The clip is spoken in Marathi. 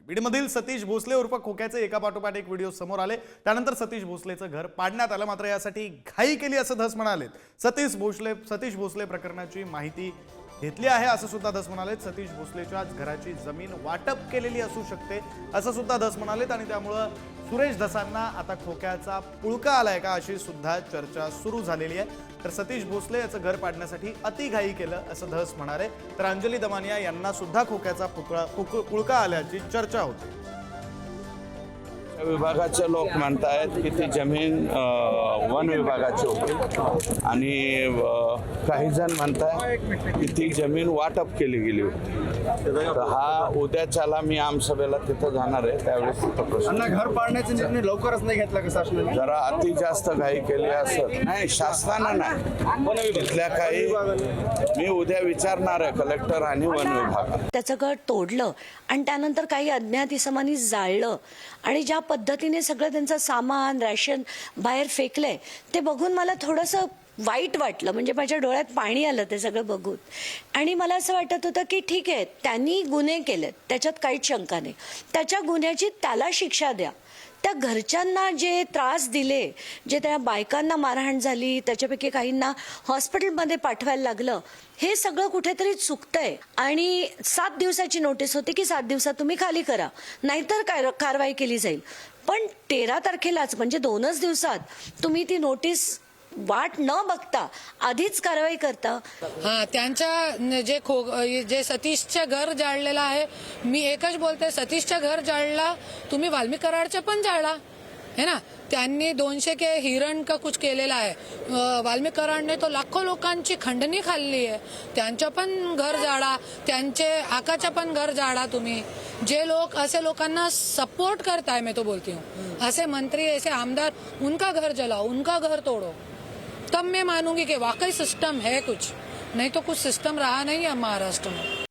बीडमधील सतीश भोसले उर्फ खोक्याचे एकापाठोपाठ एक व्हिडिओ समोर आले। त्यानंतर सतीश भोसलेचं घर पाडण्यात आलं, मात्र यासाठी घाई केली असं धस म्हणाले। सतीश भोसले प्रकरणाची माहिती घेतली आहे असं सुद्धा धस म्हणाले। सतीश भोसलेच्या घराची जमीन वाटप केलेली असू शकते असं सुद्धा धस म्हणाले आणि त्यामुळे सुरेश धसांना आता खोक्याचा पुळका आलाय का अशी सुद्धा चर्चा सुरू झालेली आहे। तर सतीश भोसले याचं घर पाडण्यासाठी अतिघाई केलं असं धस म्हणाले। तर अंजली दमानिया यांना सुद्धा खोक्याचा पुळका आल्याची चर्चा होते। विभागाचे लोक म्हणतायत की ती जमीन वन विभागाची होती आणि काही जण म्हणतायत की ती जमीन वाटप केली गेली होती। तर हा उद्याच्याला मी आमसभेला तिथं जाणार आहे, त्यावेळेस प्रश्न घर पाडण्याचा निर्णय लवकरच नाही घेतला का शासनाने? जरा अति जास्त घाई केली असत नाही, शासनानं नाही, तिथल्या काही मी उद्या विचारणार आहे कलेक्टर आणि वन विभागात। त्याचं घर तोडलं आणि त्यानंतर काही अज्ञात इसमांनी जाळलं आणि ज्या पद्धतीने सगळं त्यांचं सामान रॅशन बाहेर फेकलंय ते बघून मला थोडंसं वाईट वाटलं। म्हणजे माझ्या डोळ्यात पाणी आलं ते सगळं बघून आणि मला असं वाटत होतं की ठीक आहे, त्यांनी गुन्हे केलेत, त्याच्यात काहीच शंका नाही, त्याच्या गुन्ह्याची त्याला शिक्षा द्या। त्या घरच्यांना जे त्रास दिले, जे त्या बायकांना मारहाण झाली, त्याच्यापैकी काहींना हॉस्पिटलमध्ये पाठवायला लागलं, हे सगळं कुठेतरी चुकतंय। आणि 7 दिवसाची नोटीस होती की 7 दिवसात तुम्ही खाली करा, नाहीतर कारवाई केली जाईल। पण 13 तारखेलाच म्हणजे 2च दिवसात तुम्ही ती नोटीस वाट न बघता आधीच कारवाई करता। हा, त्यांच्या जे सतीशचं घर जाळलेलं आहे, मी एकच बोलते, सतीशचं घर जाळला, तुम्ही वाल्मिक कराडचं पण जाळला है ना। त्यांनी 200 के हिरण का कुछ केलेला आहे। वाल्मिक कराडने तो लाखो लोकांची खंडणी खाल्ली आहे, त्यांचं पण घर जाळा, त्यांचे आकाचं पण घर जाळा। तुम्ही जे लोक ऐसे लोकांना सपोर्ट करताय, मैं तो बोलती हूँ, ऐसे मंत्री ऐसे आमदार, उनका घर जलाओ, उनका घर तोड़ो, तब मैं मानूंगी कि वाकई सिस्टम है कुछ, नहीं तो कुछ सिस्टम रहा नहीं है महाराष्ट्र में।